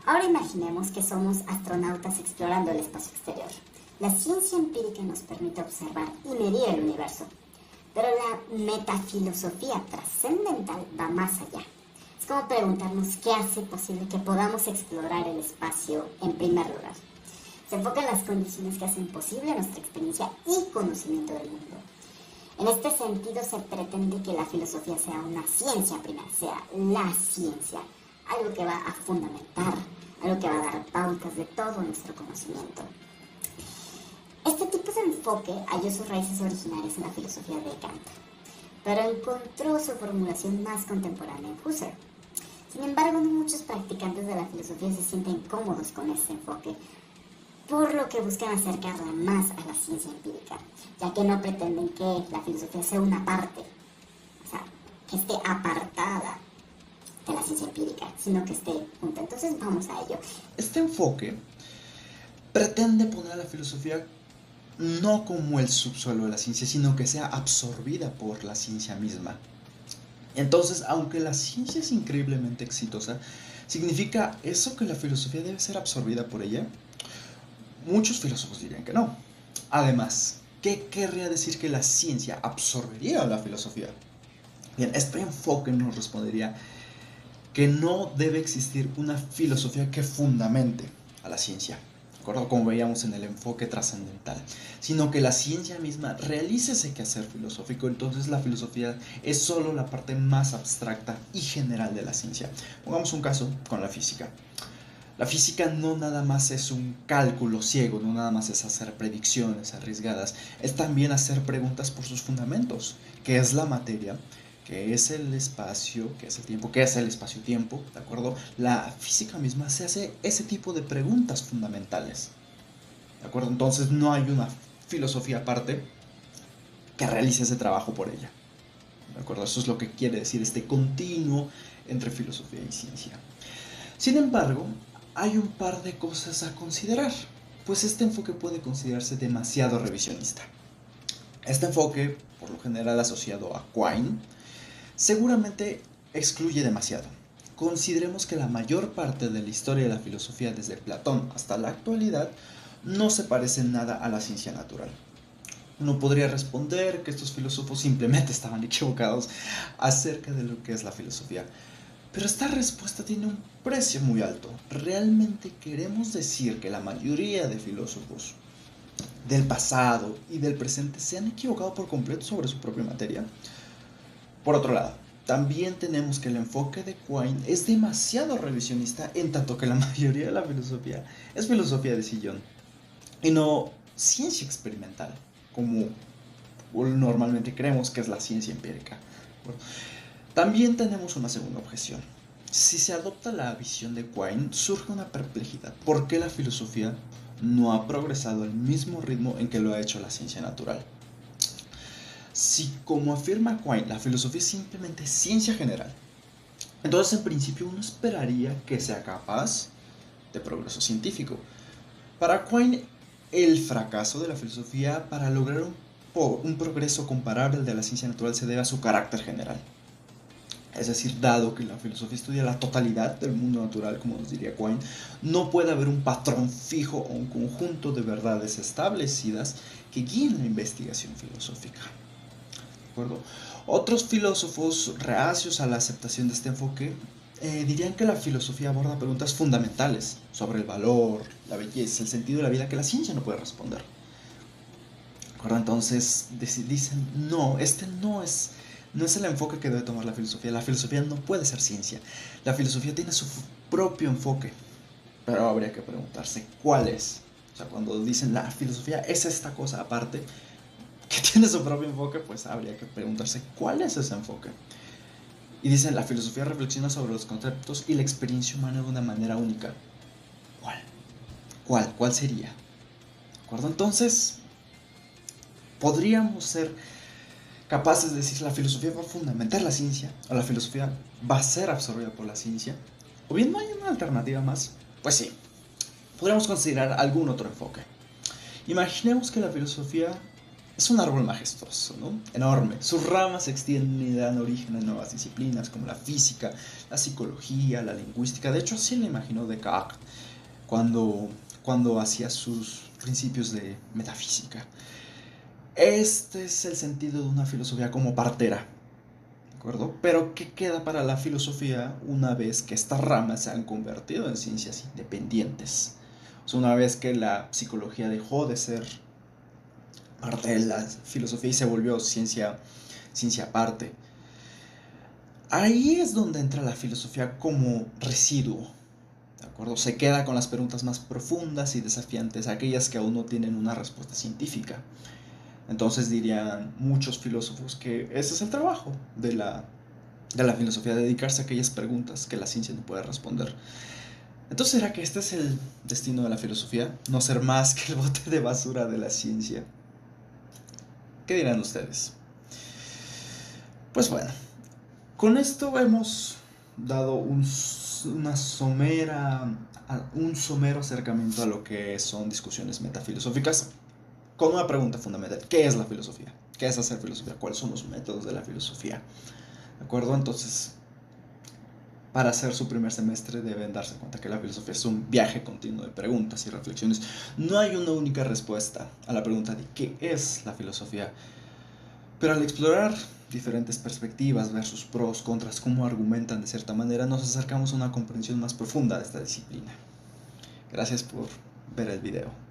Ahora imaginemos que somos astronautas explorando el espacio exterior. La ciencia empírica nos permite observar y medir el universo, pero la metafilosofía trascendental va más allá. Es como preguntarnos qué hace posible que podamos explorar el espacio en primer lugar. Se enfoca en las condiciones que hacen posible nuestra experiencia y conocimiento del mundo. En este sentido se pretende que la filosofía sea una ciencia primero, sea la ciencia, algo que va a fundamentar, algo que va a dar pautas de todo nuestro conocimiento. Este tipo de enfoque halló sus raíces originarias en la filosofía de Kant, pero encontró su formulación más contemporánea en Husserl. Sin embargo, no muchos practicantes de la filosofía se sienten cómodos con este enfoque, por lo que buscan acercarla más a la ciencia empírica, ya que no pretenden que la filosofía sea una parte, o sea, que esté apartada de la ciencia empírica, sino que esté junta. Entonces vamos a ello. Este enfoque pretende poner a la filosofía no como el subsuelo de la ciencia, sino que sea absorbida por la ciencia misma. Entonces, aunque la ciencia es increíblemente exitosa, ¿significa eso que la filosofía debe ser absorbida por ella? Muchos filósofos dirían que no. Además, ¿qué querría decir que la ciencia absorbería a la filosofía? Bien, este enfoque nos respondería que no debe existir una filosofía que fundamente a la ciencia, ¿de acuerdo? Como veíamos en el enfoque trascendental, sino que la ciencia misma realice ese quehacer filosófico. Entonces la filosofía es solo la parte más abstracta y general de la ciencia. Pongamos un caso con la física. La física no nada más es un cálculo ciego, no nada más es hacer predicciones arriesgadas, es también hacer preguntas por sus fundamentos, qué es la materia, qué es el espacio, qué es el tiempo, qué es el espacio-tiempo, ¿de acuerdo? La física misma se hace ese tipo de preguntas fundamentales, ¿de acuerdo? Entonces no hay una filosofía aparte que realice ese trabajo por ella, ¿de acuerdo? Eso es lo que quiere decir este continuo entre filosofía y ciencia. Sin embargo, hay un par de cosas a considerar, pues este enfoque puede considerarse demasiado revisionista. Este enfoque, por lo general asociado a Quine, seguramente excluye demasiado. Consideremos que la mayor parte de la historia de la filosofía desde Platón hasta la actualidad no se parece en nada a la ciencia natural. Uno podría responder que estos filósofos simplemente estaban equivocados acerca de lo que es la filosofía. Pero esta respuesta tiene un precio muy alto. ¿Realmente queremos decir que la mayoría de filósofos del pasado y del presente se han equivocado por completo sobre su propia materia? Por otro lado, también tenemos que el enfoque de Quine es demasiado revisionista, en tanto que la mayoría de la filosofía es filosofía de sillón y no ciencia experimental, como normalmente creemos que es la ciencia empírica. Bueno, también tenemos una segunda objeción. Si se adopta la visión de Quine, surge una perplejidad. ¿Por qué la filosofía no ha progresado al mismo ritmo en que lo ha hecho la ciencia natural? Si, como afirma Quine, la filosofía es simplemente ciencia general, entonces en principio uno esperaría que sea capaz de progreso científico. Para Quine, el fracaso de la filosofía para lograr un progreso comparable al de la ciencia natural se debe a su carácter general. Es decir, dado que la filosofía estudia la totalidad del mundo natural, como nos diría Quine, no puede haber un patrón fijo o un conjunto de verdades establecidas que guíen la investigación filosófica. ¿De acuerdo? Otros filósofos reacios a la aceptación de este enfoque dirían que la filosofía aborda preguntas fundamentales sobre el valor, la belleza, el sentido de la vida que la ciencia no puede responder. ¿De acuerdo? Entonces dicen, no, este no es el enfoque que debe tomar la filosofía. La filosofía no puede ser ciencia. La filosofía tiene su propio enfoque. Pero habría que preguntarse cuál es. O sea, cuando dicen la filosofía es esta cosa aparte que tiene su propio enfoque, pues habría que preguntarse cuál es ese enfoque. Y dicen, la filosofía reflexiona sobre los conceptos y la experiencia humana de una manera única. ¿Cuál sería? ¿De acuerdo? Entonces, podríamos ser capaces de decir la filosofía va a fundamentar la ciencia, o la filosofía va a ser absorbida por la ciencia, o bien no hay una alternativa más. Pues sí, podríamos considerar algún otro enfoque. Imaginemos que la filosofía Es un árbol majestuoso, ¿no? Enorme. Sus ramas se extienden y dan origen a nuevas disciplinas como la física, la psicología, la lingüística. De hecho, así lo imaginó Descartes cuando hacía sus principios de metafísica. Este es el sentido de una filosofía como partera, ¿de acuerdo? Pero ¿qué queda para la filosofía una vez que estas ramas se han convertido en ciencias independientes? O sea, una vez que la psicología dejó de ser parte de la filosofía y se volvió ciencia aparte. Ahí es donde entra la filosofía como residuo, ¿de acuerdo? Se queda con las preguntas más profundas y desafiantes, aquellas que aún no tienen una respuesta científica. Entonces dirían muchos filósofos que ese es el trabajo de la filosofía, dedicarse a aquellas preguntas que la ciencia no puede responder. Entonces, ¿será que este es el destino de la filosofía? No ser más que el bote de basura de la ciencia. ¿Qué dirán ustedes? Pues bueno, con esto hemos dado un somero acercamiento a lo que son discusiones metafilosóficas, con una pregunta fundamental: ¿qué es la filosofía? ¿Qué es hacer filosofía? ¿Cuáles son los métodos de la filosofía? ¿De acuerdo? Entonces, para hacer su primer semestre deben darse cuenta que la filosofía es un viaje continuo de preguntas y reflexiones. No hay una única respuesta a la pregunta de qué es la filosofía, pero al explorar diferentes perspectivas, ver sus pros, contras, cómo argumentan de cierta manera, nos acercamos a una comprensión más profunda de esta disciplina. Gracias por ver el video.